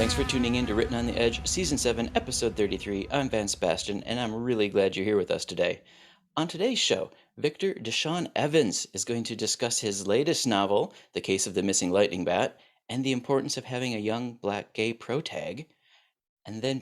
Thanks for tuning in to Written on the Edge, Season 7, Episode 33. I'm Vance Sebastian, and I'm really glad you're here with us today. On today's show, Victor Deshawn Evans is going to discuss his latest novel, The Case of the Missing Lightning Bat, and the importance of having a young black gay protag. And then,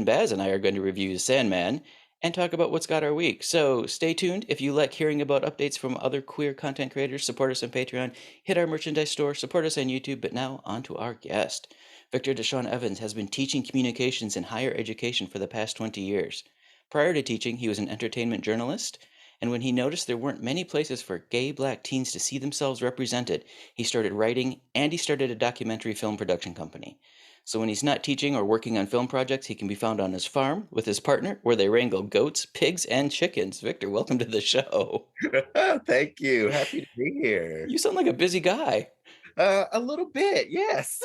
Baz and I are going to review Sandman and talk about what's got our week. So stay tuned. If you like hearing about updates from other queer content creators, support us on Patreon, hit our merchandise store, support us on YouTube. But now, on to our guest. Victor Deshawn Evans has been teaching communications in higher education for the past 20 years. Prior to teaching, he was an entertainment journalist, and when he noticed there weren't many places for gay black teens to see themselves represented, he started writing and he started a documentary film production company. So when he's not teaching or working on film projects, he can be found on his farm with his partner, where they wrangle goats, pigs, and chickens. Victor, welcome to the show. Thank you. Happy to be here. You sound like a busy guy. A little bit, yes.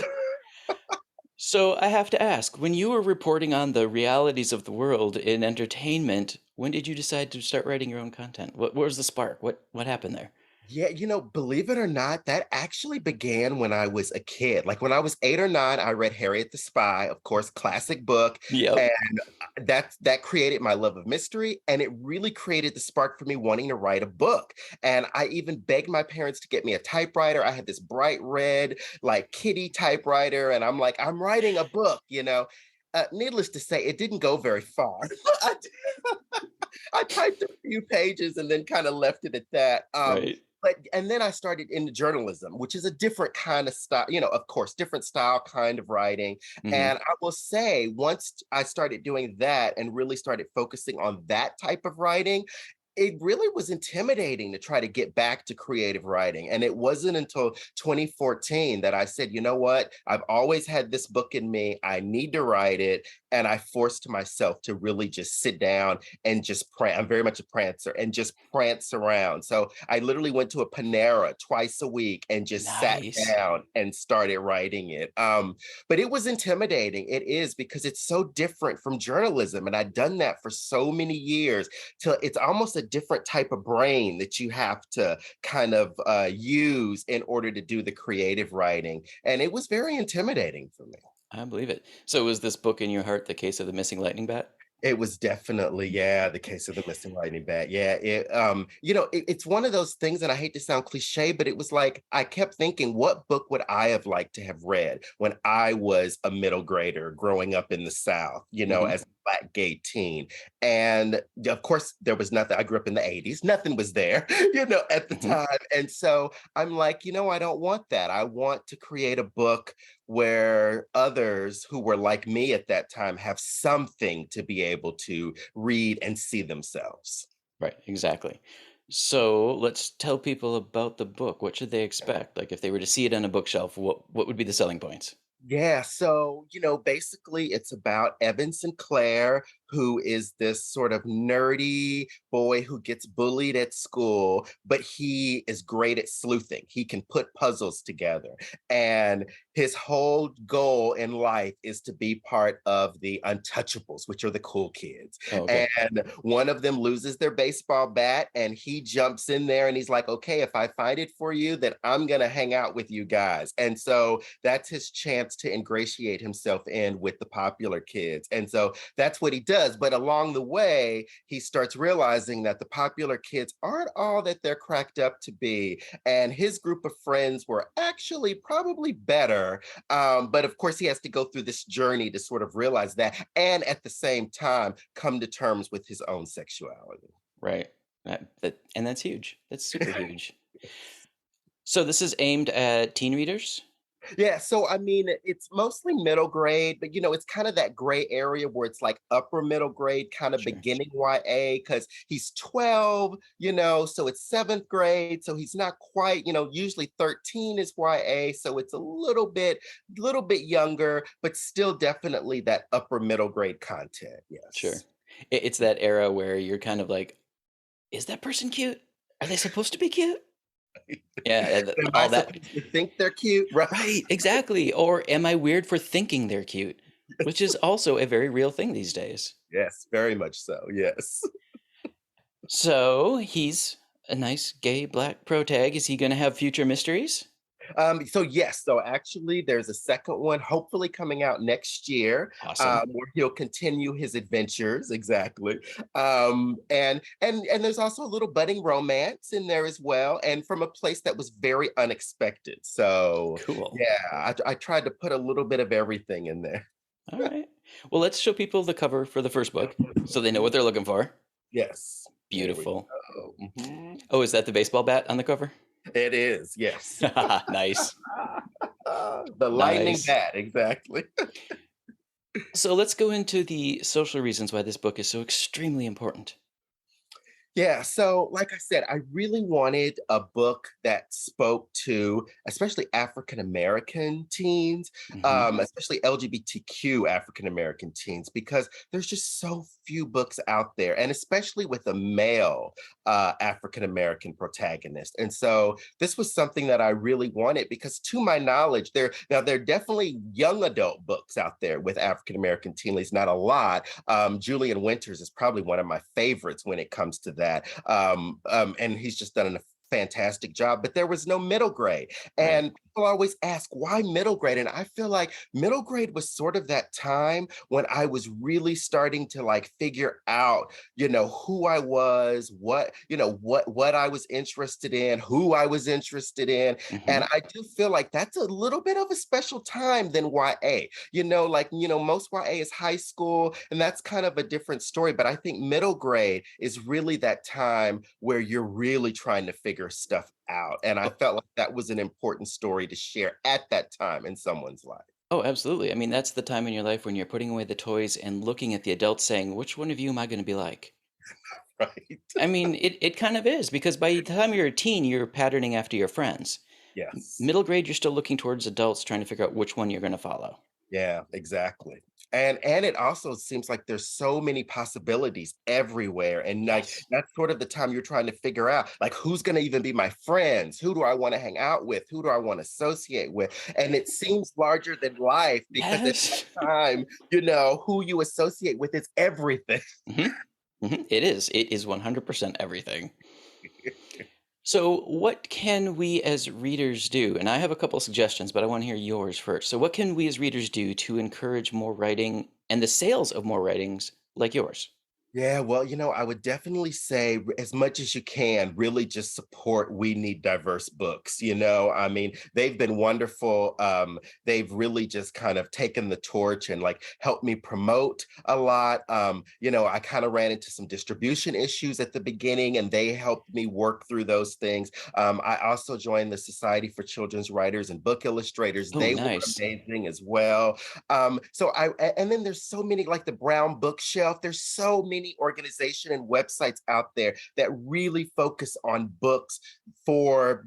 So I have to ask, when you were reporting on the realities of the world in entertainment, when did you decide to start writing your own content? What was the spark? What happened there? Yeah, believe it or not, that actually began when I was a kid. Like when I was 8 or 9, I read Harriet the Spy, of course, classic book, Yep. and that created my love of mystery, and it really created the spark for me wanting to write a book. And I even begged my parents to get me a typewriter. I had this bright red, like kitty typewriter, and I'm like, I'm writing a book. Needless to say, it didn't go very far. I, I typed a few pages and then kind of left it at that. Right. And then I started into journalism, which is a different kind of style, of course, different style kind of writing. Hmm. And I will say, once I started doing that and really started focusing on that type of writing, it really was intimidating to try to get back to creative writing. And it wasn't until 2014 that I said, you know what? I've always had this book in me. I need to write it. And I forced myself to really just sit down and just prance. I'm very much a prancer and just prance around. So I literally went to a Panera twice a week and just sat Nice. down and started writing it. But it was intimidating. It is because it's so different from journalism. And I'd done that for so many years till it's almost a different type of brain that you have to kind of use in order to do the creative writing. And it was very intimidating for me. I believe it. So was this book in your heart, The Case of the Missing Lightning Bat? It was definitely, yeah, the case of the missing lightning bat. Yeah, it's one of those things, and I hate to sound cliche, but it was like I kept thinking, what book would I have liked to have read when I was a middle grader growing up in the South, Hmm. as a black gay teen? And of course, there was nothing. I grew up in the 80s, nothing was there, at the Hmm. time. And so I'm like, I don't want that. I want to create a book where others who were like me at that time have something to be able to read and see themselves. Right, exactly. So let's tell people about the book. What should they expect? Like if they were to see it on a bookshelf, what would be the selling points? Yeah, so, basically it's about Evan Sinclair, who is this sort of nerdy boy who gets bullied at school, but he is great at sleuthing. He can put puzzles together. And his whole goal in life is to be part of the untouchables, which are the cool kids. Oh, okay. And one of them loses their baseball bat, and he jumps in there and he's like, okay, if I find it for you, then I'm going to hang out with you guys. And so that's his chance to ingratiate himself in with the popular kids. And so that's what he does. But along the way, he starts realizing that the popular kids aren't all that they're cracked up to be. And his group of friends were actually probably better. But of course, he has to go through this journey to sort of realize that. And at the same time, come to terms with his own sexuality. Right. And that's huge. That's super huge. So this is aimed at teen readers? Yeah, so I mean, it's mostly middle grade, but it's kind of that gray area where it's like upper middle grade, kind of Sure. beginning YA, because he's 12, so it's seventh grade. So he's not quite, usually 13 is YA. So it's a little bit younger, but still definitely that upper middle grade content. Sure. Yes. It's that era where you're kind of like, is that person cute? Are they supposed to be cute? Yeah, Am I all that. supposed to think they're cute? Right. Right, exactly. Or am I weird for thinking they're cute? Which is also a very real thing these days. Yes, very much so. Yes. So he's a nice gay black protag. Is he going to have future mysteries? So yes, so actually there's a second one hopefully coming out next year, Awesome. where he'll continue his adventures, exactly. And there's also a little budding romance in there as well, and from a place that was very unexpected. So Cool. yeah, I tried to put a little bit of everything in there. All right. Well, let's show people the cover for the first book so they know what they're looking for. Yes, there we Beautiful. go. Mhm. Oh, is that the baseball bat on the cover? It is, yes. Nice. The lightning Nice. bat, exactly. So let's go into the social reasons why this book is so extremely important. Yeah, so like I said, I really wanted a book that spoke to especially African American teens, Hmm. especially LGBTQ African American teens, because there's just so few books out there, and especially with a male African American protagonist. And so this was something that I really wanted because, to my knowledge, there are definitely young adult books out there with African American teen leads, not a lot. Julian Winters is probably one of my favorites when it comes to that. And he's just done a fantastic job, but there was no middle grade. Right. And people always ask, why middle grade? And I feel like middle grade was sort of that time when I was really starting to like figure out, who I was, what I was interested in, who I was interested in. Hmm. And I do feel like that's a little bit of a special time than YA. Most YA is high school, and that's kind of a different story. But I think middle grade is really that time where you're really trying to figure stuff out. And I Oh, felt like that was an important story to share at that time in someone's life. oh, absolutely. I mean, that's the time in your life when you're putting away the toys and looking at the adults saying, which one of you am I going to be like? Right. I mean, it kind of is because by the time you're a teen, you're patterning after your friends. Yes. Middle grade, you're still looking towards adults trying to figure out which one you're going to follow. Yeah, exactly. And it also seems like there's so many possibilities everywhere. And like Yes. that's sort of the time you're trying to figure out like who's gonna even be my friends? Who do I want to hang out with? Who do I want to associate with? And it seems larger than life because at Yes. that time, who you associate with is everything. Hmm. Hmm. It is. It is 100% everything. So, what can we as readers do? And I have a couple suggestions, but I want to hear yours first. So, what can we as readers do to encourage more writing and the sales of more writings like yours? Yeah, well, I would definitely say as much as you can, really just support We Need Diverse Books. I mean, they've been wonderful. They've really just kind of taken the torch and like helped me promote a lot. I kind of ran into some distribution issues at the beginning, and they helped me work through those things. I also joined the Society for Children's Writers and Book Illustrators. Oh, They were nice. amazing as well. And then there's so many like the Brown Bookshelf. There's so many organization and websites out there that really focus on books for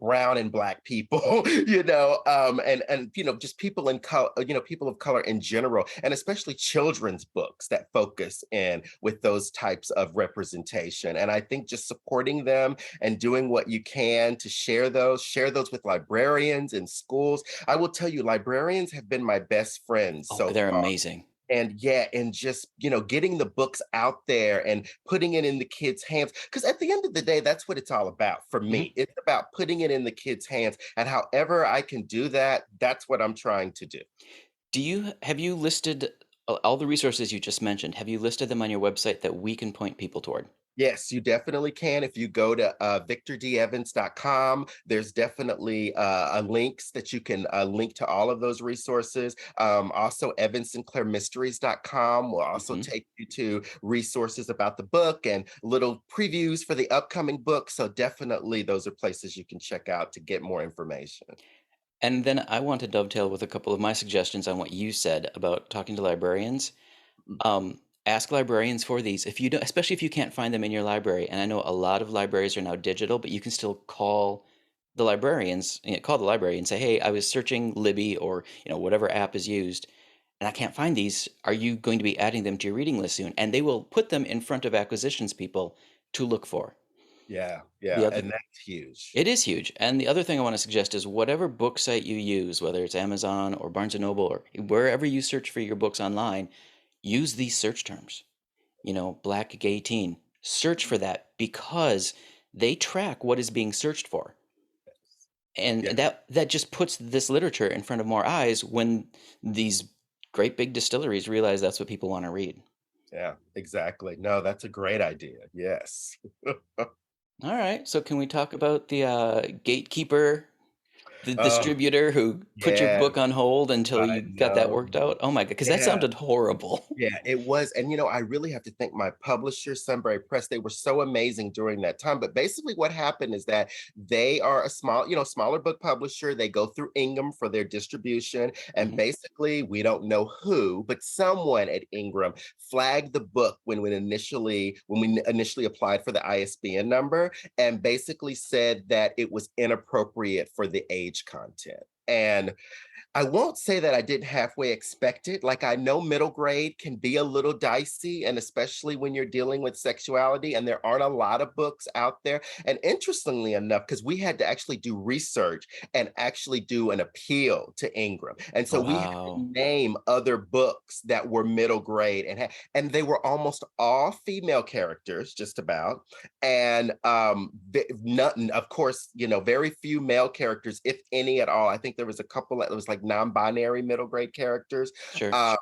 brown and black people, and just people in color, people of color in general, and especially children's books that focus in with those types of representation. And I think just supporting them and doing what you can to share those with librarians and schools. I will tell you, librarians have been my best friends Oh, so they're far. amazing. And yeah, and just getting the books out there and putting it in the kids' hands, because at the end of the day, that's what it's all about for Mhm. me. It's about putting it in the kids' hands, and however I can do that, that's what I'm trying to do. Have you listed all the resources you just mentioned? Have you listed them on your website that we can point people toward? Yes, you definitely can. If you go to victorDevans.com, there's definitely links that you can link to all of those resources. Also, evansinclairmysteries.com will also Mhm. take you to resources about the book and little previews for the upcoming book. So, definitely, those are places you can check out to get more information. And then I want to dovetail with a couple of my suggestions on what you said about talking to librarians. Ask librarians for these. If you don't, especially if you can't find them in your library, and I know a lot of libraries are now digital, but you can still call the librarians, call the library and say, "Hey, I was searching Libby or whatever app is used, and I can't find these. Are you going to be adding them to your reading list soon?" And they will put them in front of acquisitions people to look for. Yeah, The yeah, other and that's huge. It is huge. And the other thing I want to suggest is whatever book site you use, whether it's Amazon or Barnes and Noble or wherever you search for your books online, use these search terms. Black gay teen. Search for that because they track what is being searched for. And Yeah. that just puts this literature in front of more eyes when these great big distilleries realize that's what people wanna read. Yeah, exactly. No, that's a great idea. Yes. Alright, so can we talk about the, gatekeeper, the Oh, distributor who put your yeah, book on hold until I you got that know. worked out? Oh my god, because that Yeah. sounded horrible. Yeah, it was. And, I really have to thank my publisher, Sunbury Press. They were so amazing during that time. But basically, what happened is that they are a smaller book publisher. They go through Ingham for their distribution. And Mhm, basically, we don't know who, but someone at Ingram flagged the book when we initially applied for the ISBN number and basically said that it was inappropriate for the age content. And I won't say that I didn't halfway expect it. Like, I know middle grade can be a little dicey, and especially when you're dealing with sexuality, and there aren't a lot of books out there. And interestingly enough, because we had to actually do research and actually do an appeal to Ingram. And so we had to wow. name other books that were middle grade and they were almost all female characters, just about. And nothing, of course, very few male characters, if any at all. I think there was a couple that was like non-binary middle grade characters. Sure. Um,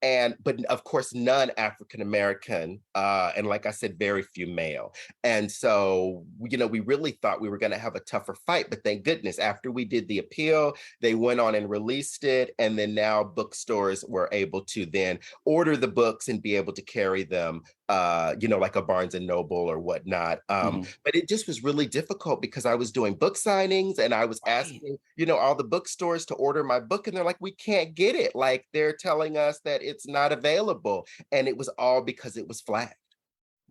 and but of course none African American, and like I said, very few male. And so we really thought we were going to have a tougher fight, but thank goodness after we did the appeal, they went on and released it, and then now bookstores were able to then order the books and be able to carry them, like a Barnes and Noble or whatnot. Mhm. But it just was really difficult because I was doing book signings and I was Right. asking, all the bookstores to order my book, and they're like, we can't get it. Like, they're telling us that it's not available. And it was all because it was flagged.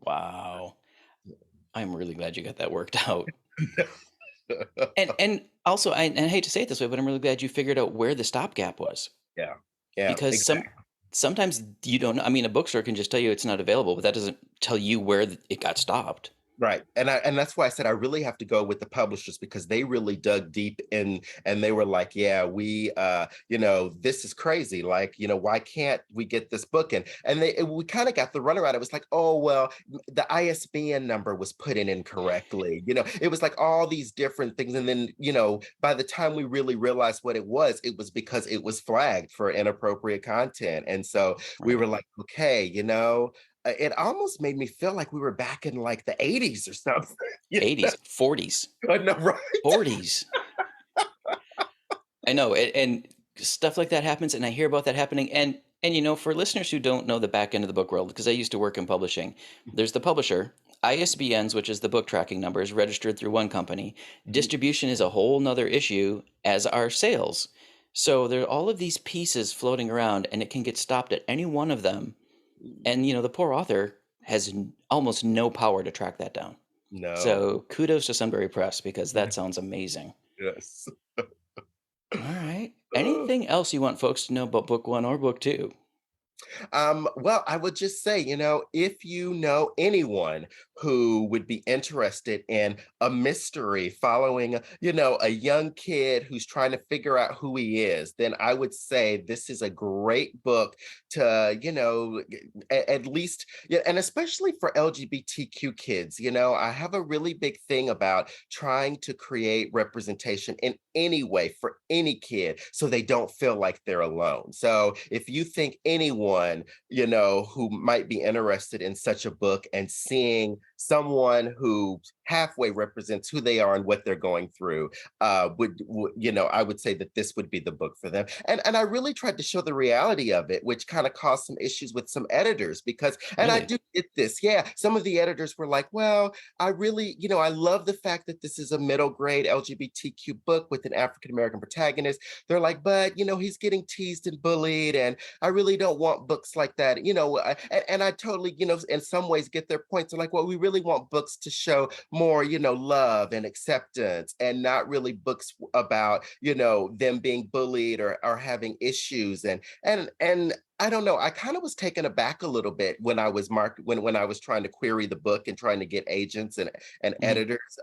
Wow. I'm really glad you got that worked out. And also, I hate to say it this way, but I'm really glad you figured out where the stopgap was. Yeah. Yeah. Because Exactly. sometimes you don't know. I mean, a bookstore can just tell you it's not available, but that doesn't tell you where it got stopped. Right. And that's why I said I really have to go with the publishers because they really dug deep in and they were like, yeah, this is crazy. Like, why can't we get this book in? And we kind of got the runaround. It was like, oh well, the ISBN number was put in incorrectly. It was like all these different things. And then, by the time we really realized what it was because it was flagged for inappropriate content. And so we Right. were like, okay, it almost made me feel like we were back in like the 80s or something. Yeah, 80s, 40s, I know, right? 40s. I know, and stuff like that happens, and I hear about that happening. And for listeners who don't know the back end of the book world, because I used to work in publishing, there's the publisher, ISBNs, which is the book tracking numbers, registered through one company. Mhm. Distribution is a whole nother issue, as are sales. So there are all of these pieces floating around, and it can get stopped at any one of them. And the poor author has almost no power to track that down. No. So kudos to Sunbury Press because that sounds amazing. Yes. All right. Anything else you want folks to know about book one or book two? Well, I would just say, if you know anyone who would be interested in a mystery following, a young kid who's trying to figure out who he is, then I would say this is a great book to, at least, yeah, and especially for LGBTQ kids. I have a really big thing about trying to create representation in any way for any kid so they don't feel like they're alone. So if you think anyone, who might be interested in such a book and seeing someone who halfway represents who they are and what they're going through, I would say that this would be the book for them. And I really tried to show the reality of it, which kind of caused some issues with some editors because, and I Really? do get this, yeah, some of the editors were like, well, I really, I love the fact that this is a middle grade LGBTQ book with an African American protagonist. They're like, but he's getting teased and bullied, and I really don't want books like that. And I totally, in some ways get their points. They're like, well, we really want books to show more, love and acceptance, and not really books about, them being bullied or having issues. And I don't know. I kind of was taken aback a little bit when I was when I was trying to query the book and trying to get agents and Mhm. editors,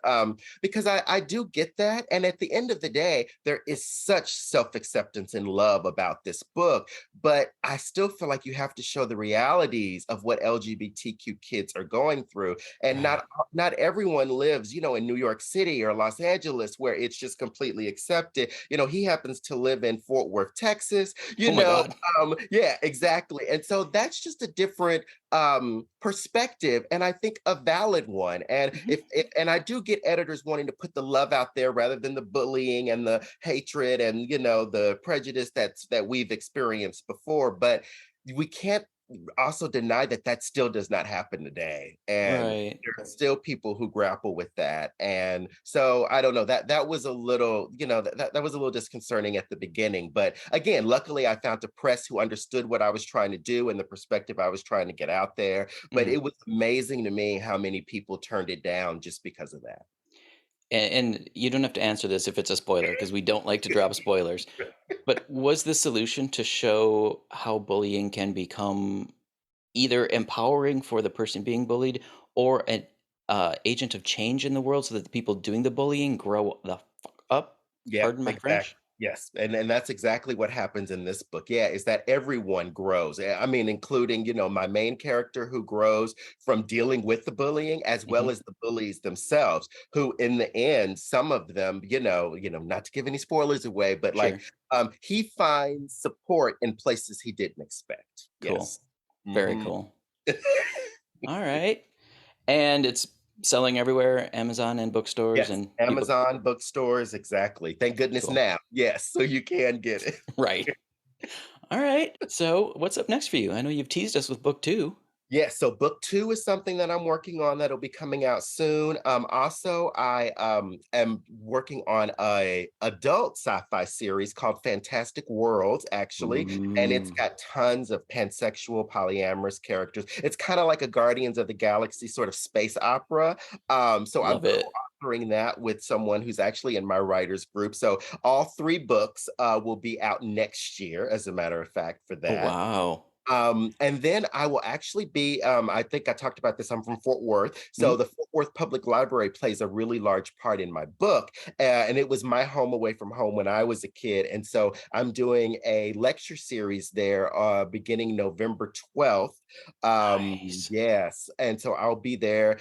because I do get that. And at the end of the day, there is such self acceptance and love about this book, but I still feel like you have to show the realities of what LGBTQ kids are going through, and Right. not everyone lives, in New York City or Los Angeles where it's just completely accepted. He happens to live in Fort Worth, Texas. Oh my God. Yeah, exactly. And so that's just a different perspective, and I think a valid one. And Mhm. if and I do get editors wanting to put the love out there rather than the bullying and the hatred and the prejudice that we've experienced before, but we can't also deny that that still does not happen today, and Right. there are still people who grapple with that. And so I don't know, that was a little, that was a little disconcerting at the beginning, but again, luckily I found a press who understood what I was trying to do and the perspective I was trying to get out there. But Mhm. it was amazing to me how many people turned it down just because of that. And you don't have to answer this if it's a spoiler, because we don't like to drop spoilers. But was the solution to show how bullying can become either empowering for the person being bullied or an agent of change in the world so that the people doing the bullying grow the fuck up? Yep, Pardon my exactly. French? Yes, and that's exactly what happens in this book. Yeah, is that everyone grows. I mean, including, my main character who grows from dealing with the bullying, as well Mhm. as the bullies themselves, who in the end, some of them, not to give any spoilers away, but like Sure. he finds support in places he didn't expect. Cool. Yes. Very Mhm. cool. All right. And it's selling everywhere, Amazon and bookstores, Yes, and people. Amazon bookstores, exactly. Thank goodness Cool. now. Yes, so you can get it. Right. All right. So, what's up next for you? I know you've teased us with book 2. Yeah, so book 2 is something that I'm working on that'll be coming out soon. Also, I am working on a adult sci-fi series called Fantastic Worlds, actually, and it's Ooh, got tons of pansexual, polyamorous characters. It's kind of like a Guardians of the Galaxy sort of space opera. So I'm love it. co-authoring that with someone who's actually in my writers group. So all 3 books will be out next year, as a matter of fact, for Oh, that. wow. And then I will actually be, I think I talked about this, I'm from Fort Worth. So Mhm. the Fort Worth Public Library plays a really large part in my book. And it was my home away from home when I was a kid. And so I'm doing a lecture series there beginning November 12th. Nice. Yes. And so I'll be there,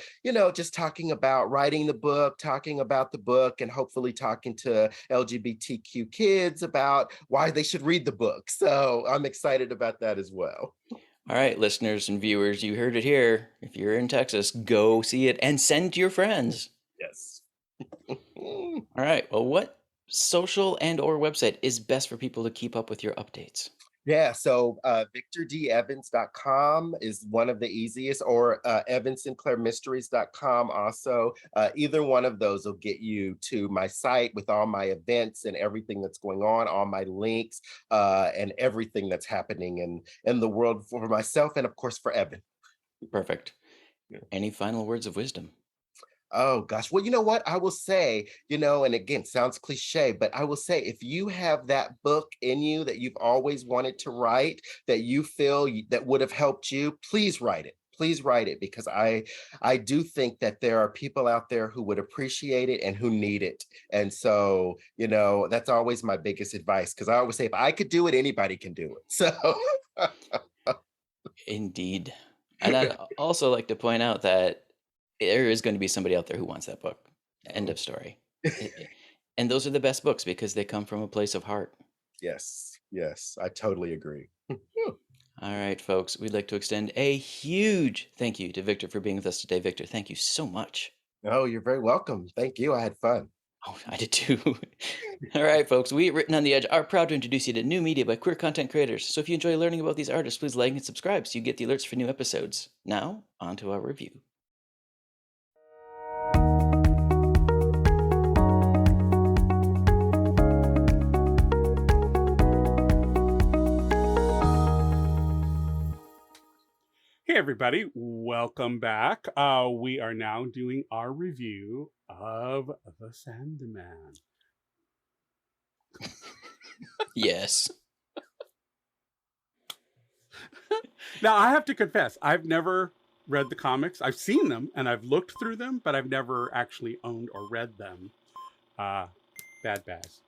just talking about writing the book, talking about the book, and hopefully talking to LGBTQ kids about why they should read the book. So I'm excited about that as well. All right, listeners and viewers, you heard it here. If you're in Texas, go see it and send to your friends. Yes. All right. Well, what social and or website is best for people to keep up with your updates? Yeah, so victorDevans.com is one of the easiest, or evansinclairmysteries.com also. Either one of those will get you to my site with all my events and everything that's going on, all my links, and everything that's happening in the world for myself and, of course, for Evan. Perfect. Any final words of wisdom? Oh gosh. Well, you know what? I will say, and again, sounds cliche, but I will say if you have that book in you that you've always wanted to write, that you feel that would have helped you, please write it. Please write it, because I do think that there are people out there who would appreciate it and who need it. And so, that's always my biggest advice, because I always say if I could do it, anybody can do it. So Indeed. And I'd also like to point out that there is going to be somebody out there who wants that book. End of story. And those are the best books because they come from a place of heart. yes, yes, I totally agree. All right, folks, we'd like to extend a huge thank you to Victor for being with us today. Victor, thank you so much. Oh, you're very welcome. Thank you. I had fun. Oh, I did too. All right, folks, we at Written on the Edge are proud to introduce you to new media by queer content creators. So if you enjoy learning about these artists, please like and subscribe so you get the alerts for new episodes. Now, on to our review. Hey everybody, welcome back. We are now doing our review of The Sandman. Yes. Now, I have to confess, I've never read the comics. I've seen them and I've looked through them, but I've never actually owned or read them. Uh, Bad Baz.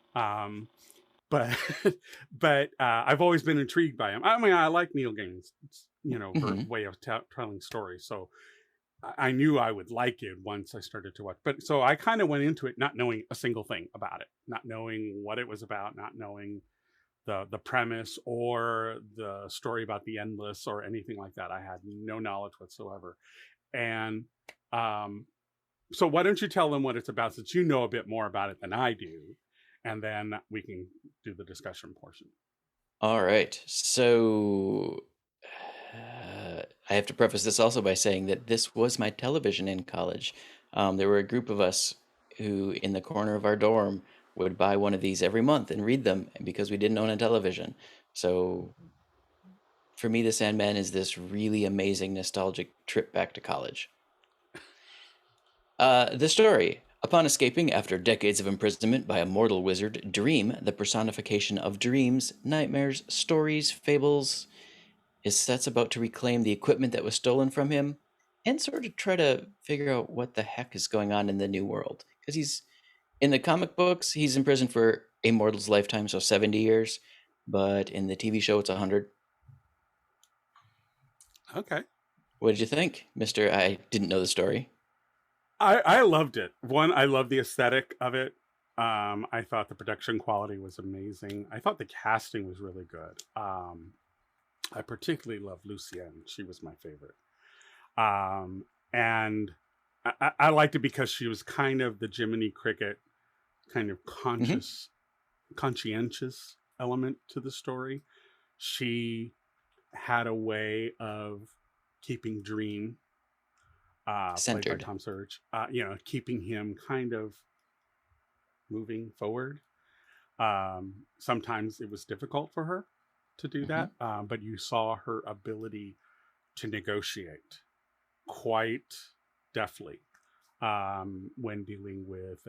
But I've always been intrigued by him. I mean, I like Neil Gaiman's, her Hmm. way of telling stories. So I knew I would like it once I started to watch. But so I kind of went into it not knowing a single thing about it, not knowing what it was about, not knowing the premise or the story about the endless or anything like that. I had no knowledge whatsoever. And um, so why don't you tell them what it's about, since you know a bit more about it than I do, and then we can do the discussion portion. All right. So I have to preface this also by saying that this was my television in college. There were a group of us who, in the corner of our dorm, would buy one of these every month and read them because we didn't own a television. So for me, The Sandman is this really amazing nostalgic trip back to college. The story. Upon escaping after decades of imprisonment by a mortal wizard, Dream, the personification of dreams, nightmares, stories, fables, is sets about to reclaim the equipment that was stolen from him and sort of try to figure out what the heck is going on in the new world. Because he's in the comic books, he's in prison for a mortal's lifetime, so 70 years. But in the TV show, it's 100. Okay. What did you think, Mr. I didn't know the story? I loved it. One, I love the aesthetic of it. I thought the production quality was amazing. I thought the casting was really good. I particularly love Lucienne. She was my favorite. And I liked it because she was kind of the Jiminy Cricket, kind of Mm-hmm. conscientious element to the story. She had a way of keeping Dream, played by Centered. Tom Surge, keeping him kind of moving forward. Sometimes it was difficult for her to do Mm-hmm. that, but you saw her ability to negotiate quite deftly, when dealing with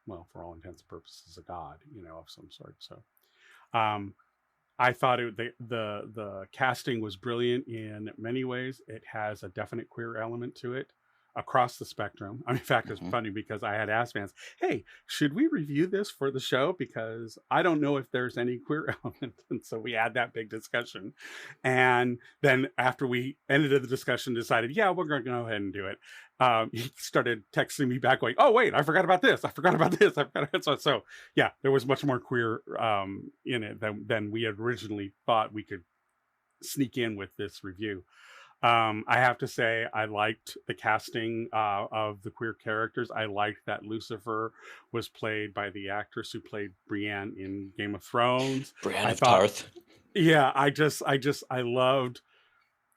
well, for all intents and purposes, a god, of some sort. So um, I thought the casting was brilliant in many ways. It has a definite queer element to it across the spectrum. I mean, in fact, it's Mm-hmm. funny because I had asked Vance, "Hey, should we review this for the show? Because I don't know if there's any queer element." And so we had that big discussion, and then after we ended the discussion, decided, yeah, we're going to go ahead and do it. He started texting me back, going, "Oh wait, I forgot about this. I forgot about this. I forgot." So yeah, there was much more queer in it than we had originally thought we could sneak in with this review. I have to say, I liked the casting of the queer characters. I liked that Lucifer was played by the actress who played Brienne in Game of Thrones. Brienne I of thought, Tarth. yeah, I loved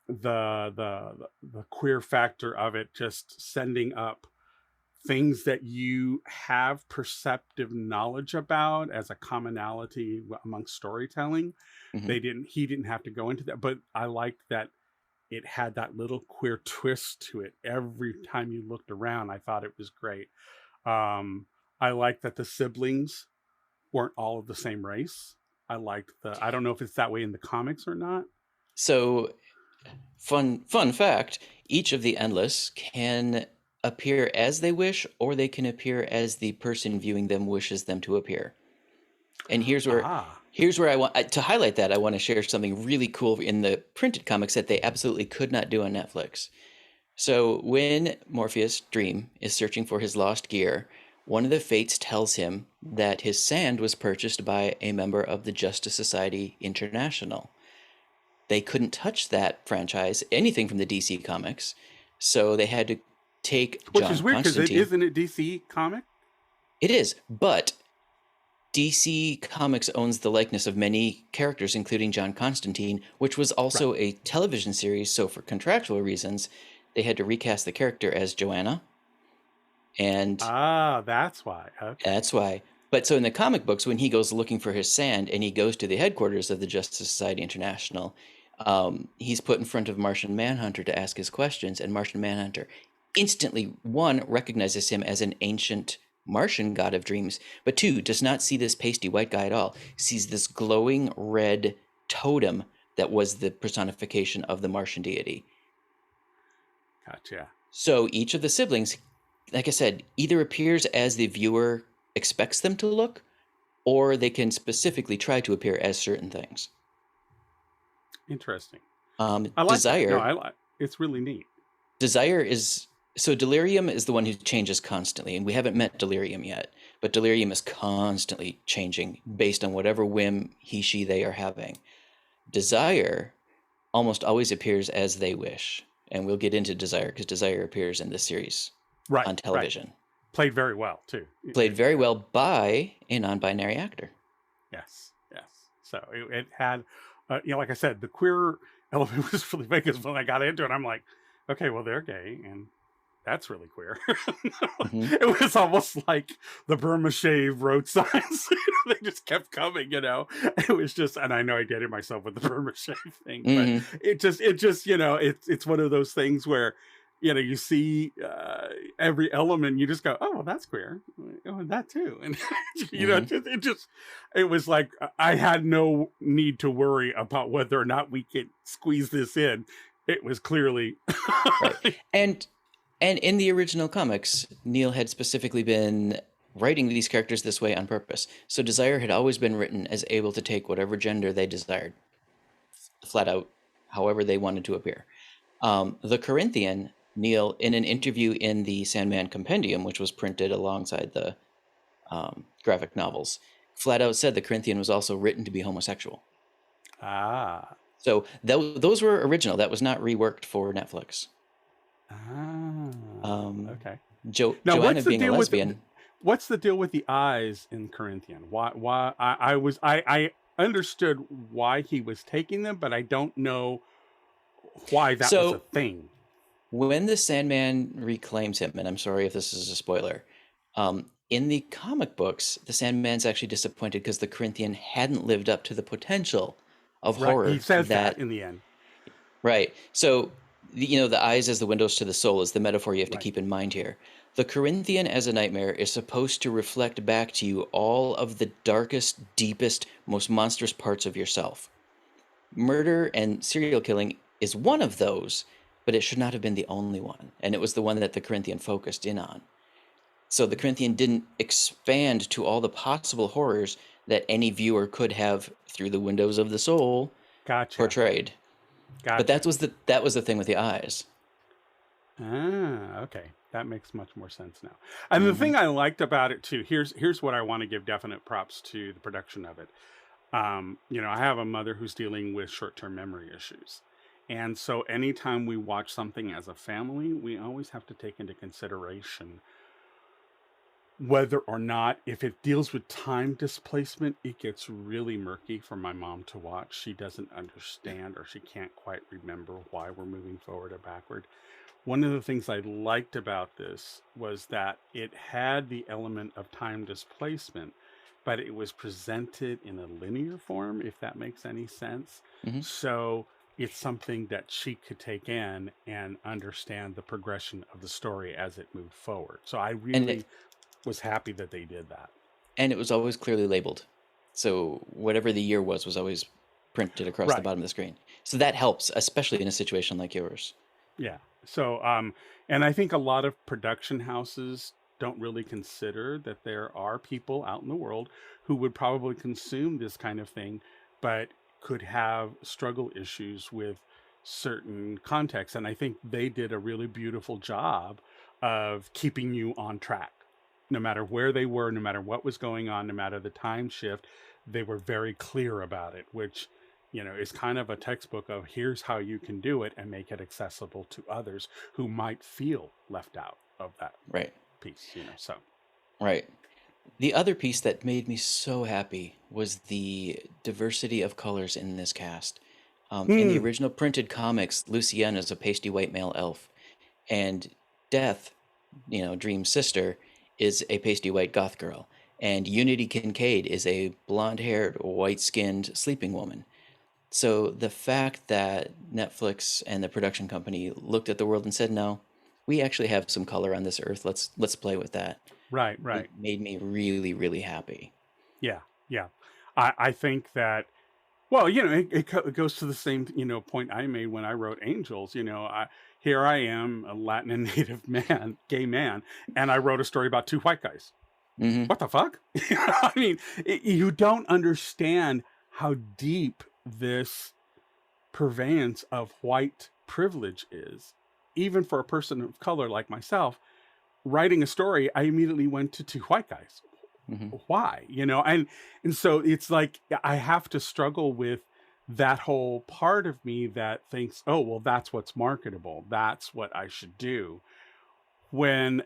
the queer factor of it, just sending up things that you have perceptive knowledge about as a commonality among storytelling. Mm-hmm. He didn't have to go into that, but I liked that it had that little queer twist to it every time you looked around. I thought it was great. I liked that the siblings weren't all of the same race. I don't know if it's that way in the comics or not. So, fun fact, each of the Endless can appear as they wish, or they can appear as the person viewing them wishes them to appear. And Ah, here's where I want to highlight that. I want to share something really cool in the printed comics that they absolutely could not do on Netflix. So when Morpheus Dream is searching for his lost gear, one of the fates tells him that his sand was purchased by a member of the Justice Society International. They couldn't touch that franchise, anything from the DC comics, so they had to take which is John weird because it Constantine. isn't a DC comic. It is, but DC Comics owns the likeness of many characters, including John Constantine, which was Right. also a television series, so for contractual reasons, they had to recast the character as Joanna, and Ah, that's why. Okay. that's why. But so in the comic books, when he goes looking for his sand and he goes to the headquarters of the Justice Society International, he's put in front of Martian Manhunter to ask his questions, and Martian Manhunter instantly, one, recognizes him as an ancient Martian god of dreams, but two, does not see this pasty white guy at all, sees this glowing red totem that was the personification of the Martian deity. Gotcha. So each of the siblings, like I said, either appears as the viewer expects them to look, or they can specifically try to appear as certain things. Interesting. I like that. No, it's really neat. Desire is... So Delirium is the one who changes constantly, and we haven't met Delirium yet, but Delirium is constantly changing based on whatever whim he, she, they are having. Desire almost always appears as they wish, and we'll get into Desire because Desire appears in this series on television. Right. Played very well, too. Played very well by a non-binary actor. Yes. So it had, like I said, the queer element was really big because when I got into it, I'm like, okay, well, they're gay, and that's really queer. It was almost like the Burma Shave road signs. They just kept coming, It was just, and I know I dated myself with the Burma Shave thing, but it just, it's one of those things where, you see every element, you just go, oh, well, that's queer. Oh, and that too. And, it was like, I had no need to worry about whether or not we could squeeze this in. It was clearly. Right. And in the original comics, Neil had specifically been writing these characters this way on purpose. So Desire had always been written as able to take whatever gender they desired, flat out, however they wanted to appear. The Corinthian, Neil, in an interview in the Sandman Compendium, which was printed alongside the graphic novels, flat out said the Corinthian was also written to be homosexual. Ah. So those were original. That was not reworked for Netflix. Okay. Joanna being a lesbian. What's the deal with the eyes in Corinthian? Why I understood why he was taking them, but I don't know why that was a thing. When the Sandman reclaims him, and I'm sorry if this is a spoiler, in the comic books, the Sandman's actually disappointed because the Corinthian hadn't lived up to the potential of horror. He says that in the end. Right. So, the eyes as the windows to the soul is the metaphor you have to keep in mind here. The Corinthian as a nightmare is supposed to reflect back to you all of the darkest, deepest, most monstrous parts of yourself. Murder and serial killing is one of those, but it should not have been the only one. And it was the one that the Corinthian focused in on. So the Corinthian didn't expand to all the possible horrors that any viewer could have through the windows of the soul portrayed. But that was the thing with the eyes. Okay. That makes much more sense now. And the thing I liked about it too, here's what I want to give definite props to the production of it. I have a mother who's dealing with short-term memory issues. And so anytime we watch something as a family, we always have to take into consideration whether or not, if it deals with time displacement, it gets really murky for my mom to watch. She doesn't understand, or she can't quite remember why we're moving forward or backward. One of the things I liked about this was that it had the element of time displacement, but it was presented in a linear form, if that makes any sense. So it's something that she could take in and understand the progression of the story as it moved forward. So I really was happy that they did that. And it was always clearly labeled. So whatever the year was always printed across the bottom of the screen. So that helps, especially in a situation like yours. Yeah. So, and I think a lot of production houses don't really consider that there are people out in the world who would probably consume this kind of thing, but could have struggle issues with certain contexts. And I think they did a really beautiful job of keeping you on track. No matter where they were, no matter what was going on, no matter the time shift, they were very clear about it, which, is kind of a textbook of here's how you can do it and make it accessible to others who might feel left out of that piece, so. Right. The other piece that made me so happy was the diversity of colors in this cast. In the original printed comics, Lucienne is a pasty white male elf, and Death, Dream's sister, is a pasty white goth girl, and Unity Kincaid is a blonde-haired, white-skinned sleeping woman. So the fact that Netflix and the production company looked at the world and said, no, we actually have some color on this earth, let's play with that. Right. It made me really, really happy. Yeah. I think that Well, it goes to the same, point I made when I wrote Angels. Here I am, a Latin and Native man, gay man, and I wrote a story about two white guys. Hmm. What the fuck? I mean, you don't understand how deep this purveyance of white privilege is. Even for a person of color like myself, writing a story, I immediately went to two white guys. Hmm. Why? And so it's like I have to struggle with that whole part of me that thinks, oh, well, that's what's marketable. That's what I should do. When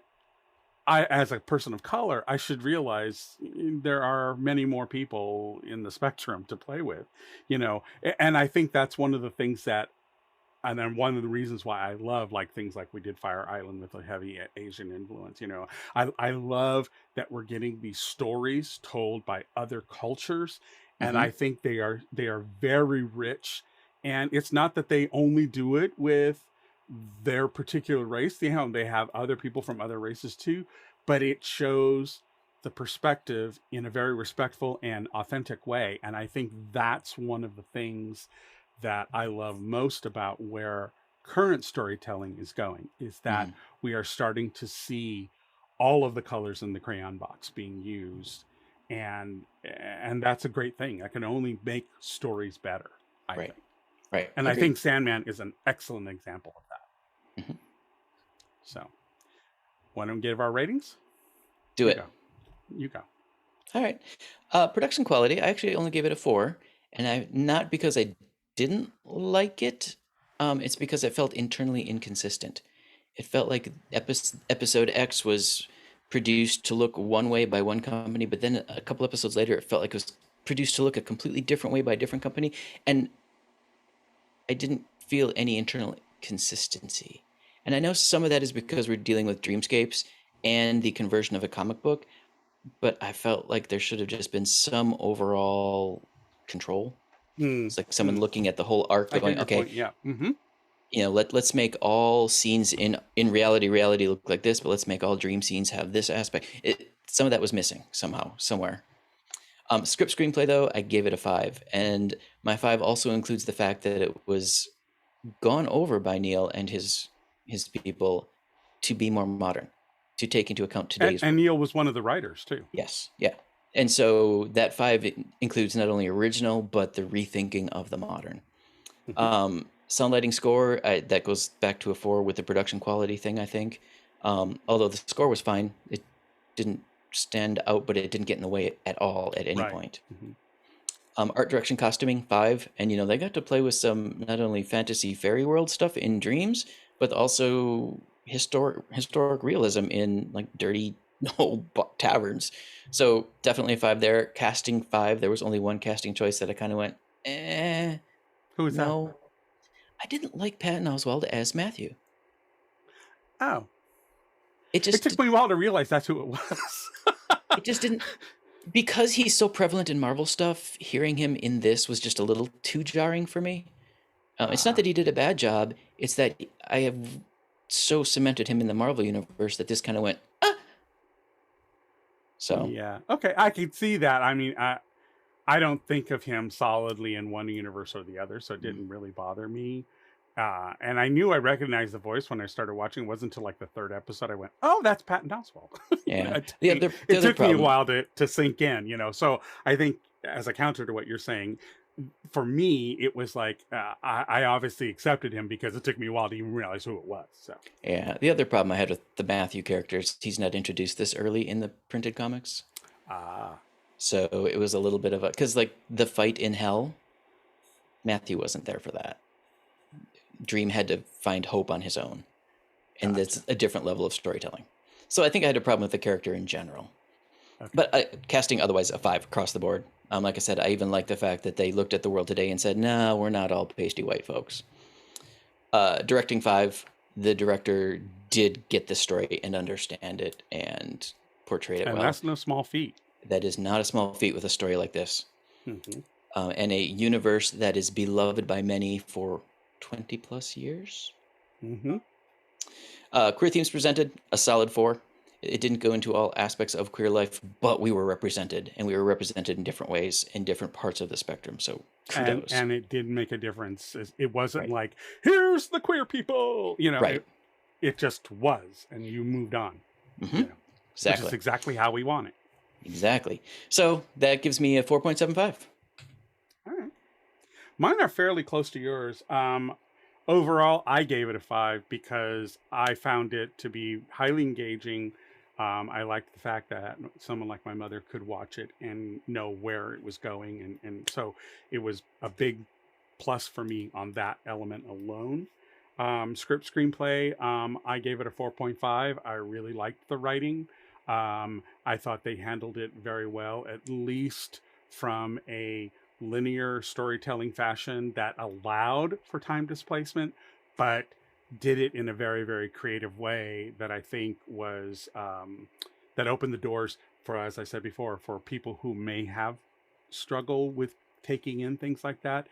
I, as a person of color, I should realize there are many more people in the spectrum to play with, and I think that's one of the things that, and then one of the reasons why I love like things like we did Fire Island with a heavy Asian influence. I love that we're getting these stories told by other cultures, and Hmm. I think they are very rich. And it's not that they only do it with their particular race. They have other people from other races too, but it shows the perspective in a very respectful and authentic way. And I think that's one of the things that I love most about where current storytelling is going, is that Hmm. we are starting to see all of the colors in the crayon box being used, and that's a great thing. That can only make stories better, I Right. think. Right. And I Agreed. think Sandman is an excellent example of that. Hmm. So, want to give our ratings? Do You it. go. You go. All right. Production quality, I actually only gave it a 4, and not because I didn't like it. It's because I felt internally inconsistent. It felt like episode X was produced to look one way by one company, but then a couple episodes later, it felt like it was produced to look a completely different way by a different company, and I didn't feel any internal consistency. And I know some of that is because we're dealing with dreamscapes and the conversion of a comic book, but I felt like there should have just been some overall control. Mm, It's like someone mm. looking at the whole arc I get going, your okay, point. Yeah. Mm-hmm. let's make all scenes in reality look like this, but let's make all dream scenes have this aspect. Some of that was missing somehow, somewhere. Script screenplay though, I gave it a 5, and my 5 also includes the fact that it was gone over by Neil and his people to be more modern, to take into account today's And world. Neil was one of the writers too. Yes, yeah. And so that 5 includes not only original but the rethinking of the modern. Mm-hmm. Sound lighting score, that goes back to a 4 with the production quality thing, I think. Although the score was fine, it didn't stand out, but it didn't get in the way at all at any Right. point. Mm-hmm. Art direction, costuming, 5, and they got to play with some not only fantasy fairy world stuff in dreams, but also historic realism in like dirty old taverns. So definitely a 5 there. Casting, 5. There was only one casting choice that I kind of went, Who was that? no. I didn't like Patton Oswalt as Matthew. Oh, It it just took me a while to realize that's who it was. it just didn't, because he's so prevalent in Marvel stuff. Hearing him in this was just a little too jarring for me. It's not that he did a bad job. It's that I have so cemented him in the Marvel universe that this kind of went, ah. So Yeah. Okay, I could see that. I mean, I don't think of him solidly in one universe or the other, so it didn't really bother me. And I knew I recognized the voice when I started watching. It wasn't until like the third episode I went, "Oh, that's Patton Oswalt." yeah. It took The me, other the it other took me a problem, while to sink in. So I think as a counter to what you're saying, for me, it was like I obviously accepted him because it took me a while to even realize who it was. So yeah. The other problem I had with the Matthew characters, he's not introduced this early in the printed comics. ah, So it was a little bit of a, because like the fight in hell, Matthew wasn't there for that. Dream had to find hope on his own, and gotcha. that's a different level of storytelling. So I think I had a problem with the character in general. Okay. But casting otherwise a 5 across the board. Like I said, I even like the fact that they looked at the world today and said, "No, we're not all pasty white folks." Directing, 5. The director did get the story and understand it and portrayed it And well. that's no small feat. That is not a small feat with a story like this, Mm-hmm. and a universe that is beloved by many for 20 plus years. Mm-hmm. Queer themes presented, a solid 4. It didn't go into all aspects of queer life, but we were represented, and we were represented in different ways in different parts of the spectrum. So kudos. And it did make a difference. It wasn't Right. like, here's the queer people, Right. it just was, and you moved on, Hmm. which is Exactly. exactly how we want it. Exactly. So that gives me a 4.75. All right. Mine are fairly close to yours. Overall, I gave it a 5 because I found it to be highly engaging. I liked the fact that someone like my mother could watch it and know where it was going. And so it was a big plus for me on that element alone. Script screenplay, I gave it a 4.5. I really liked the writing. I thought they handled it very well, at least from a linear storytelling fashion that allowed for time displacement, but did it in a very, very creative way that I think was that opened the doors for, as I said before, for people who may have struggle with taking in things like that.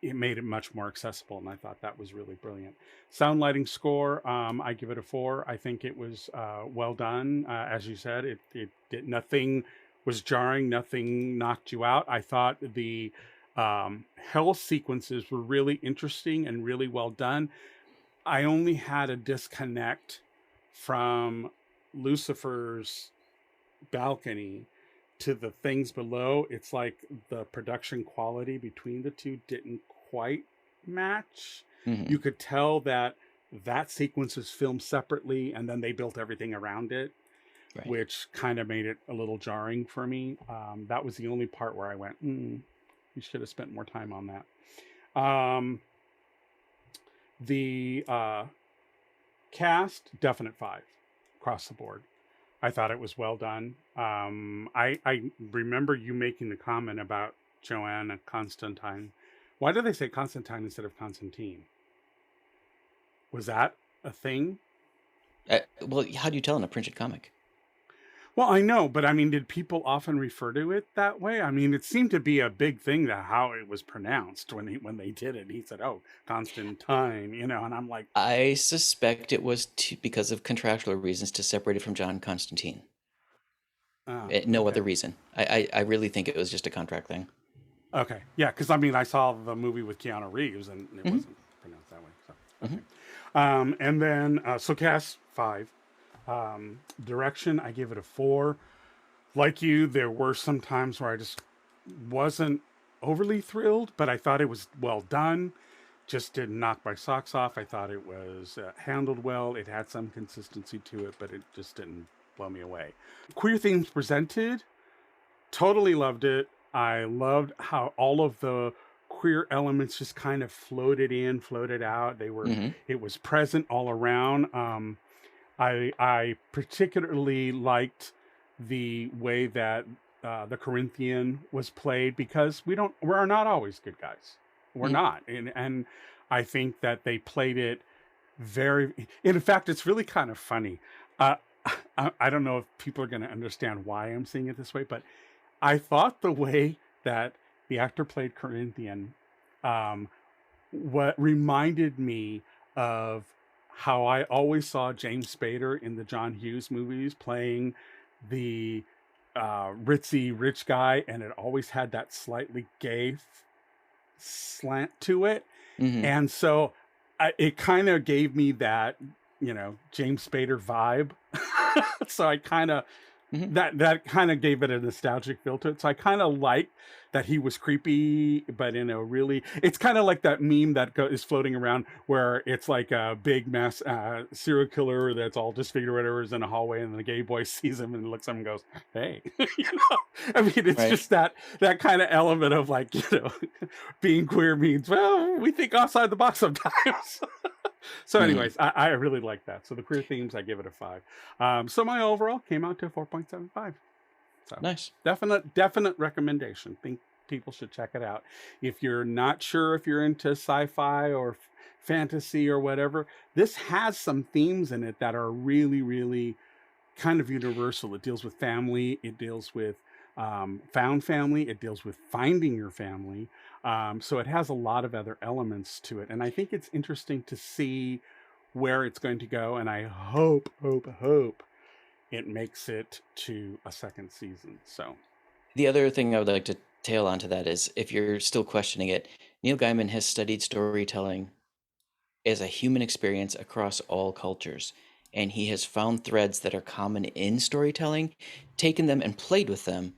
It made it much more accessible, and I thought that was really brilliant. Sound lighting score, I give it a 4. I think it was well done. As you said, it did nothing was jarring, nothing knocked you out. I thought the health sequences were really interesting and really well done. I only had a disconnect from Lucifer's balcony to the things below. It's like the production quality between the two didn't quite match. Hmm. You could tell that that sequence was filmed separately and then they built everything around it, Right. which kind of made it a little jarring for me. That was the only part where I went, you should have spent more time on that. The cast, definite 5 across the board. I thought it was well done. I remember you making the comment about Joanna Constantine. Why do they say Constantine instead of Constantine? Was that a thing? Well, how do you tell in a printed comic? Well, I know, but I mean, did people often refer to it that way? I mean, it seemed to be a big thing that how it was pronounced when they did it. He said, "Oh, Constantine," and I'm like, I suspect it was because of contractual reasons to separate it from John Constantine. "Oh, No other okay, reason. I really think it was just a contract thing. okay, yeah," because I mean, I saw the movie with Keanu Reeves, and it Hmm. wasn't pronounced that way. So, Hmm. okay. And then so cast 5. Direction, I give it a 4. Like you, there were some times where I just wasn't overly thrilled, but I thought it was well done. Just didn't knock my socks off. I thought it was handled well. It had some consistency to it, but it just didn't blow me away. Queer themes presented, totally loved it. I loved how all of the queer elements just kind of floated in, floated out. Hmm. It was present all around. I particularly liked the way that the Corinthian was played because we're not always good guys. We're Hmm. not, and I think that they played it very. In fact, it's really kind of funny. Uh, I don't know if people are going to understand why I'm seeing it this way, but I thought the way that the actor played Corinthian, um, what reminded me of how I always saw James Spader in the John Hughes movies playing the ritzy rich guy, and it always had that slightly gay slant to it. Hmm. And so it kind of gave me that, James Spader vibe. So I kind of Hmm. that kind of gave it a nostalgic feel to it. So I kind of like that he was creepy, but in a really, it's kind of like that meme that is floating around where it's like a big mass serial killer that's all disfigured or whatever is in a hallway, and the gay boy sees him and looks at him and goes, "Hey," I mean, it's Right. just that kind of element of like, being queer means, well, we think outside the box sometimes. So, Hmm. anyways, I really like that. So the queer themes, I give it a 5. So my overall came out to 4.75. So Nice. definite recommendation. Think people should check it out. If you're not sure if you're into sci-fi or fantasy or whatever, this has some themes in it that are really, really kind of universal. It deals with family. It deals with found family. It deals with finding your family. So it has a lot of other elements to it, and I think it's interesting to see where it's going to go. And I hope it makes it to a second season. So The other thing I would like to tail onto that is, if you're still questioning it, Neil Gaiman has studied storytelling as a human experience across all cultures. And he has found threads that are common in storytelling, taken them and played with them.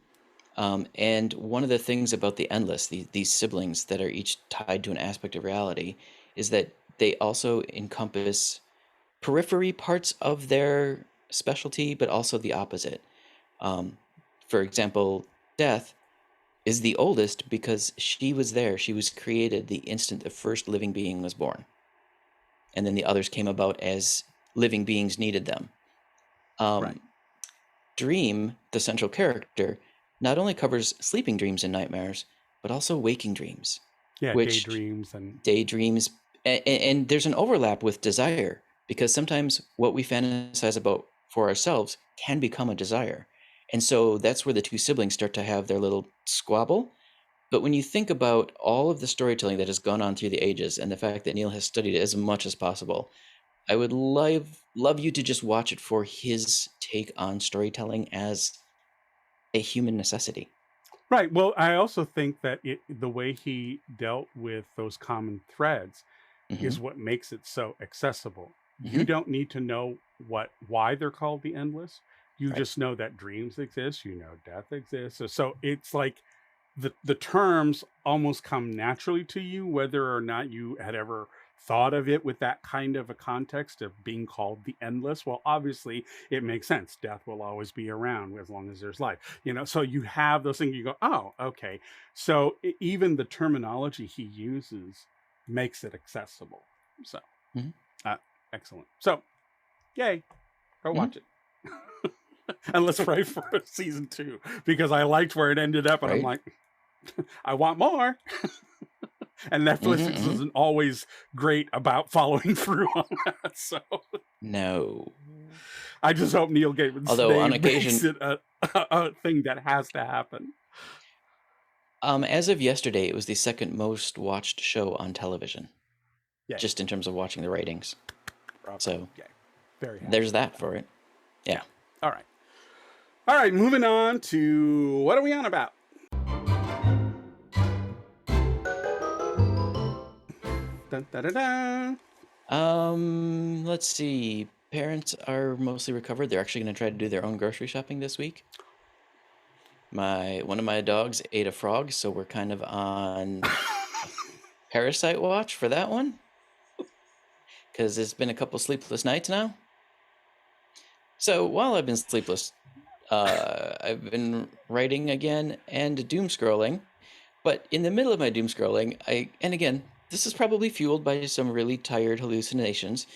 And one of the things about the Endless, these siblings that are each tied to an aspect of reality, is that they also encompass periphery parts of their specialty, but also the opposite. Um, for example, Death is the oldest because she was there. She was created the instant the first living being was born. And then the others came about as living beings needed them. right. Dream, the central character, not only covers sleeping dreams and nightmares, but also waking dreams, Yeah, which daydreams and daydreams, and there's an overlap with desire, because sometimes what we fantasize about for ourselves can become a desire. And so that's where the two siblings start to have their little squabble. But when you think about all of the storytelling that has gone on through the ages and the fact that Neil has studied it as much as possible, I would love you to just watch it for his take on storytelling as a human necessity. right. Well, I also think that the way he dealt with those common threads Mm-hmm. is what makes it so accessible. You Mm-hmm. don't need to know why they're called the Endless. You Right. just know that dreams exist. You know death exists. So it's like the terms almost come naturally to you, whether or not you had ever thought of it with that kind of a context of being called the Endless. Well, obviously it makes sense. Death will always be around as long as there's life, so you have those things. You go, oh, okay. So even the terminology he uses makes it accessible. So Mm-hmm. excellent. So yay, go Mm-hmm. watch it. And let's pray for season 2, because I liked where it ended up, and I'm Right. like, I want more. And Netflix Mm-hmm. isn't always great about following through on that. So No. I just hope Neil Gaiman's Although on name makes occasion, it a thing that has to happen. as of yesterday, it was the second most watched show on television, Yeah, just in terms of watching the ratings. bravo. So Yeah, very happy. there's that for it. Yeah. All right. Moving on to what are we on about? Dun, da, da, da. Let's see. Parents are mostly recovered. They're actually going to try to do their own grocery shopping this week. One of my dogs ate a frog, so we're kind of on parasite watch for that one, because it's been a couple sleepless nights now. So while I've been sleepless, I've been writing again and doom scrolling. But in the middle of my doom scrolling, and again, this is probably fueled by some really tired hallucinations,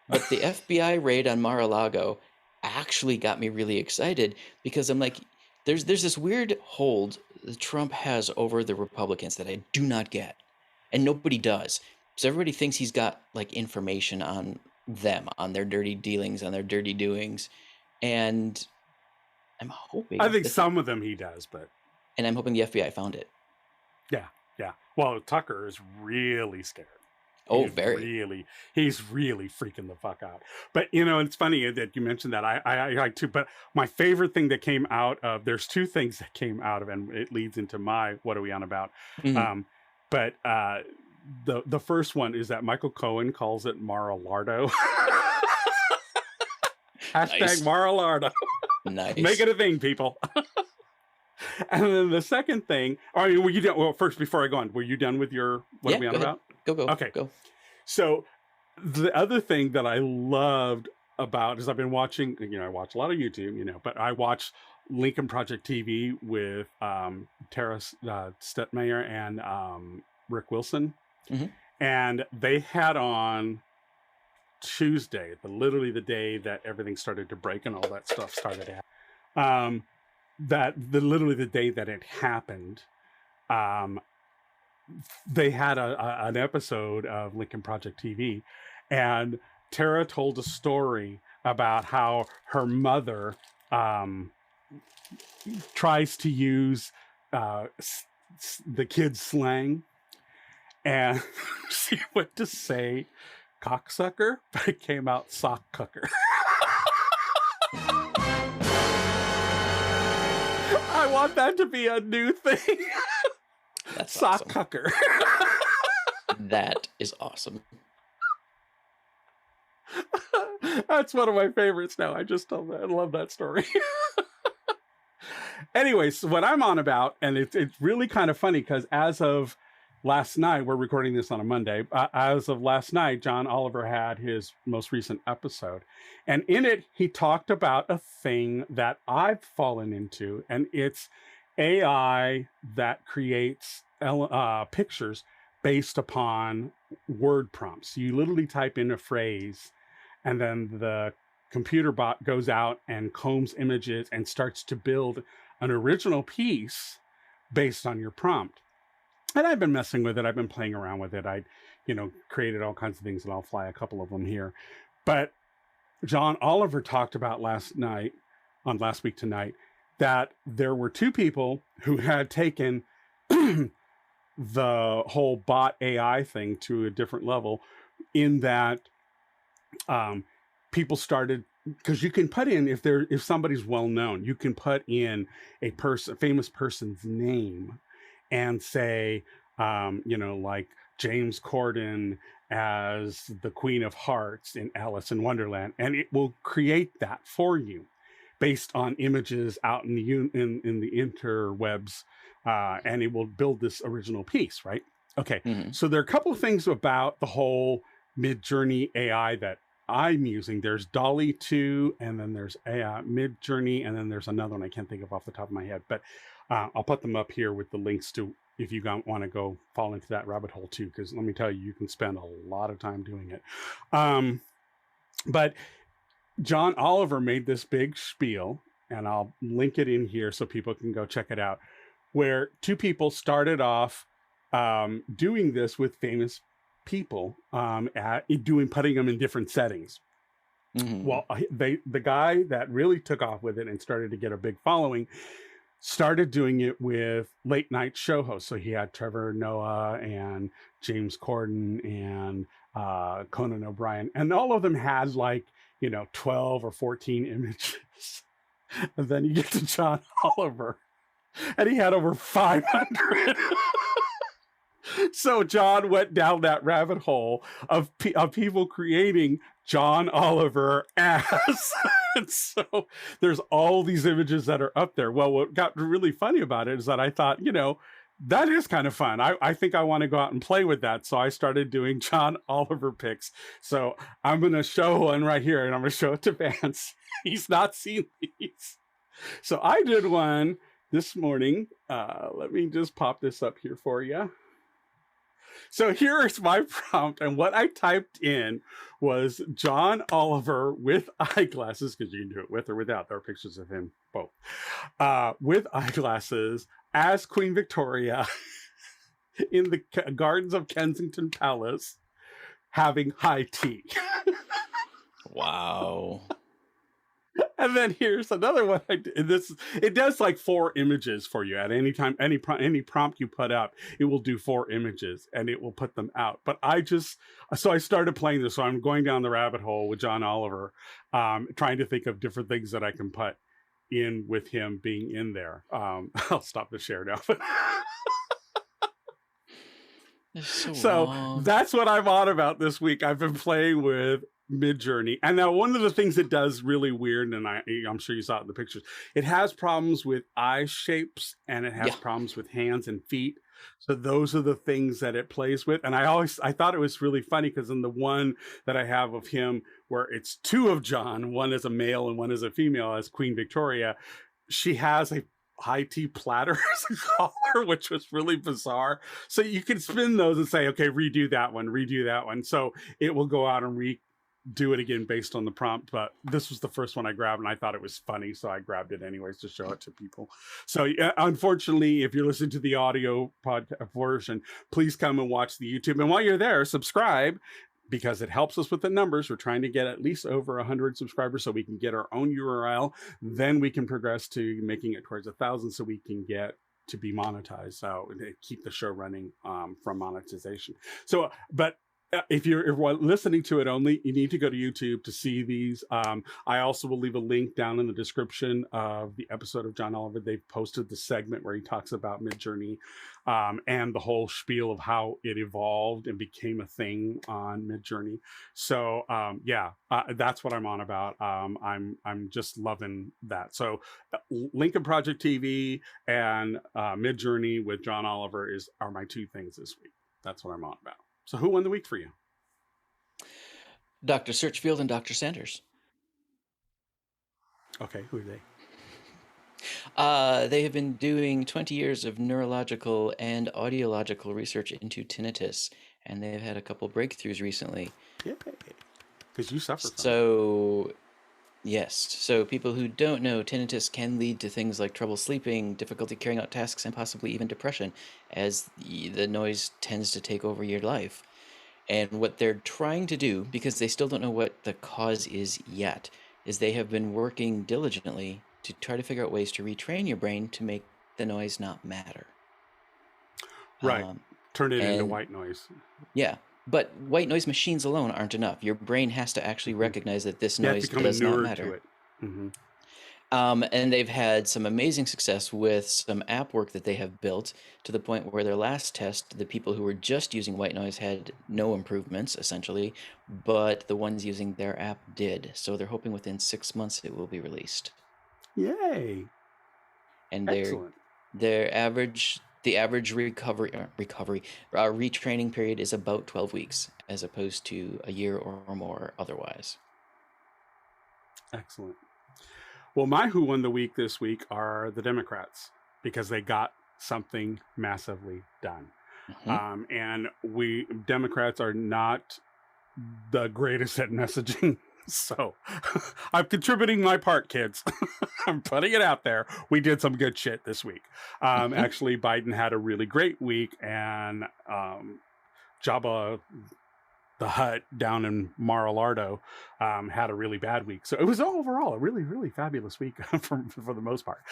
but the FBI raid on Mar-a-Lago actually got me really excited, because I'm like, there's this weird hold that Trump has over the Republicans that I do not get, and nobody does. So everybody thinks he's got like information on them, on their dirty dealings, on their dirty doings, and I'm hoping I think that some of them he does, but and I'm hoping the FBI found it. yeah. Well, Tucker is really scared. Oh, He's very. he's really freaking the fuck out. But it's funny that you mentioned that. I like too. But my favorite thing that came out of, there's two things that came out of, and it leads into my what are we on about. Mhm. But the first one is that Michael Cohen calls it Mar-a-Lardo. Hashtag Nice. Mar-a-Lardo. Nice. Make it a thing, people. And then the second thing, I mean, were you done? Well, first, before I go on, were you done with your what Yeah, are we on go ahead. about? Go. Okay. Go. So the other thing that I loved about is I've been watching, I watch a lot of YouTube, but I watch Lincoln Project TV with Tara Stetmeyer and Rick Wilson. Mhm. And they had on Tuesday, literally the day that everything started to break and all that stuff started to happen. Literally the day that it happened, they had an episode of Lincoln Project TV, and Tara told a story about how her mother tries to use the kids' slang, and she went to say cocksucker, but it came out sock cooker. I want that to be a new thing. That's Sock awesome. Hucker. That is awesome. That's one of my favorites now. I just told that. I love that story. Anyways, what I'm on about, and it's really kind of funny because as of last night, we're recording this on a Monday. As of last night, John Oliver had his most recent episode. And in it, he talked about a thing that I've fallen into, and it's AI that creates pictures based upon word prompts. You literally type in a phrase, and then the computer bot goes out and combs images and starts to build an original piece based on your prompt. And I've been messing with it. I've been playing around with it. I, created all kinds of things, and I'll fly a couple of them here. But John Oliver talked about last week tonight, that there were two people who had taken the whole bot AI thing to a different level, in that people started, because you can put in, if somebody's well known, you can put in a famous person's name and say, like James Corden as the Queen of Hearts in Alice in Wonderland, and it will create that for you based on images out in the interwebs, and it will build this original piece, right? Okay, So there are a couple of things about the whole Mid-Journey AI that I'm using. There's Dolly 2, and then there's Mid-Journey, and then there's another one I can't think of off the top of my head, but I'll put them up here with the links to, if you want to go fall into that rabbit hole too, because let me tell you, you can spend a lot of time doing it. But John Oliver made this big spiel, and I'll link it in here so people can go check it out, where two people started off doing this with famous people, putting them in different settings. Well, the guy that really took off with it and started to get a big following started doing it with late night show hosts. So he had Trevor Noah and James Corden and Conan O'Brien, and all of them had 12 or 14 images. And then you get to John Oliver, and he had over 500. So John went down that rabbit hole of people creating John Oliver as. And so there's all these images that are up there. Well, what got really funny about it is that I thought, that is kind of fun. I think I want to go out and play with that. So I started doing John Oliver pics. So I'm going to show one right here, and I'm going to show it to Vance. He's not seen these. So I did one this morning. Let me just pop this up here for you. So here's my prompt, and what I typed in was John Oliver with eyeglasses, because you can do it with or without. There are pictures of him both, with eyeglasses as Queen Victoria in the gardens of Kensington Palace, having high tea. Wow. And then here's another one. It does 4 images for you at any time. Any prompt you put up, it will do 4 images and it will put them out. But I started playing this. So I'm going down the rabbit hole with John Oliver, trying to think of different things that I can put in with him being in there. I'll stop the share now. So that's what I'm on about this week. I've been playing with Mid-Journey, and now one of the things it does really weird, and I'm sure you saw it in the pictures, it has problems with eye shapes, and it has problems with hands and feet. So those are the things that it plays with. And I thought it was really funny, because in the one that I have of him where it's 2 of John, one is a male and one is a female as Queen Victoria, she has a high tea platter as a collar, which was really bizarre. So you can spin those and say, okay, redo that one. So it will go out and do it again based on the prompt. But this was the first one I grabbed, and I thought it was funny, so I grabbed it anyways to show it to people. So unfortunately, if you're listening to the audio podcast version, please come and watch the YouTube, and while you're there, subscribe, because it helps us with the numbers. We're trying to get at least over 100 subscribers so we can get our own URL. Then we can progress to making it towards 1,000 so we can get to be monetized, so keep the show running from monetization. So, but if you're listening to it only, you need to go to YouTube to see these. I also will leave a link down in the description of the episode of John Oliver. They've posted the segment where he talks about Midjourney, and the whole spiel of how it evolved and became a thing on Midjourney. So that's what I'm on about. I'm just loving that. So Lincoln Project TV and Midjourney with John Oliver are my two things this week. That's what I'm on about. So who won the week for you? Dr. Searchfield and Dr. Sanders. Okay, who are they? They have been doing 20 years of neurological and audiological research into tinnitus, and they've had a couple breakthroughs recently. Yeah, because you suffer from it. So, yes. So people who don't know, tinnitus can lead to things like trouble sleeping, difficulty carrying out tasks, and possibly even depression, as the noise tends to take over your life. And what they're trying to do, because they still don't know what the cause is yet, is they have been working diligently to try to figure out ways to retrain your brain to make the noise not matter. Right. Turn it into white noise. Yeah. But white noise machines alone aren't enough. Your brain has to actually recognize that this noise does not matter. To it. Mm-hmm. And they've had some amazing success with some app work that they have built, to the point where their last test, the people who were just using white noise had no improvements, essentially, but the ones using their app did. So they're hoping within 6 months it will be released. Yay! And Excellent. the average retraining period is about 12 weeks, as opposed to a year or more otherwise. Excellent. Well, my who won the week this week are the Democrats, because they got something massively done. Mm-hmm. And we Democrats are not the greatest at messaging. So I'm contributing my part, kids. I'm putting it out there. We did some good shit this week. Actually, Biden had a really great week, and Jabba the Hutt down in Mar-a-Lago had a really bad week. So it was overall a really, really fabulous week for the most part.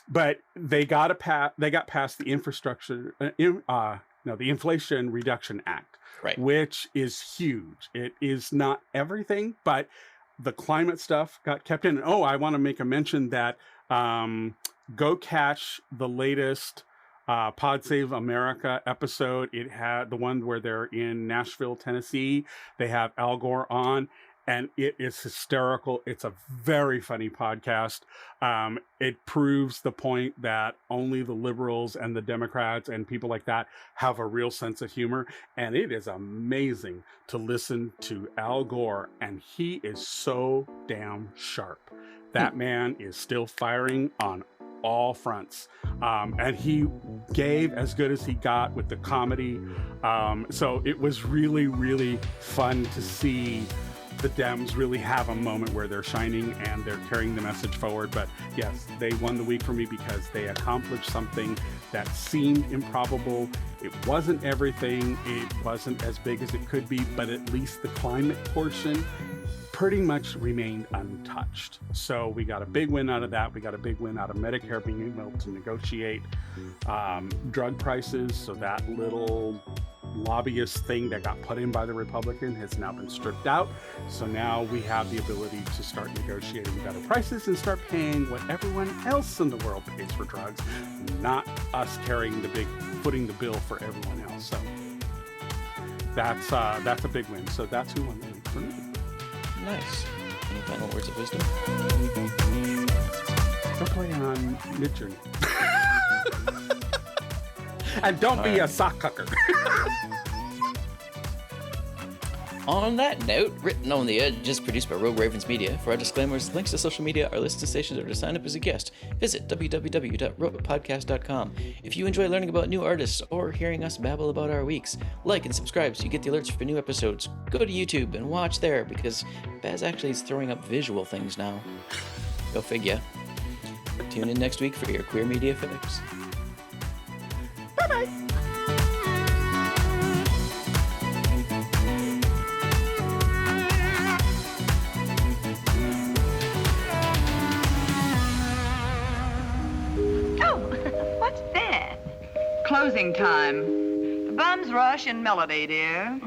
But they got past the infrastructure, the Inflation Reduction Act, right, which is huge. It is not everything, but the climate stuff got kept in. Oh, I want to make a mention that go catch the latest Pod Save America episode. It had the one where they're in Nashville, Tennessee. They have Al Gore on, and it is hysterical. It's a very funny podcast. It proves the point that only the liberals and the Democrats and people like that have a real sense of humor. And it is amazing to listen to Al Gore, and he is so damn sharp. That man is still firing on all fronts, and he gave as good as he got with the comedy, so it was really, really fun to see the Dems really have a moment where they're shining and they're carrying the message forward. But yes, they won the week for me because they accomplished something that seemed improbable. It wasn't everything, it wasn't as big as it could be, but at least the climate portion pretty much remained untouched. So we got a big win out of that. We got a big win out of Medicare being able to negotiate drug prices. So that little lobbyist thing that got put in by the Republican has now been stripped out. So now we have the ability to start negotiating better prices and start paying what everyone else in the world pays for drugs, not us footing the bill for everyone else. So that's a big win. So that's who won the week for me. Nice. Any final words of wisdom? Go play on Midjourney. And don't be a sock cucker. On that note, Written on the Edge is produced by Rogue Ravens Media. For our disclaimers, links to social media, our list of stations, or to sign up as a guest, visit www.robotpodcast.com. If you enjoy learning about new artists or hearing us babble about our weeks, like and subscribe so you get the alerts for new episodes. Go to YouTube and watch there, because Baz actually is throwing up visual things now. Go figure. Tune in next week for your queer media fix. Bye-bye. Closing time. The bums rush in melody, dear.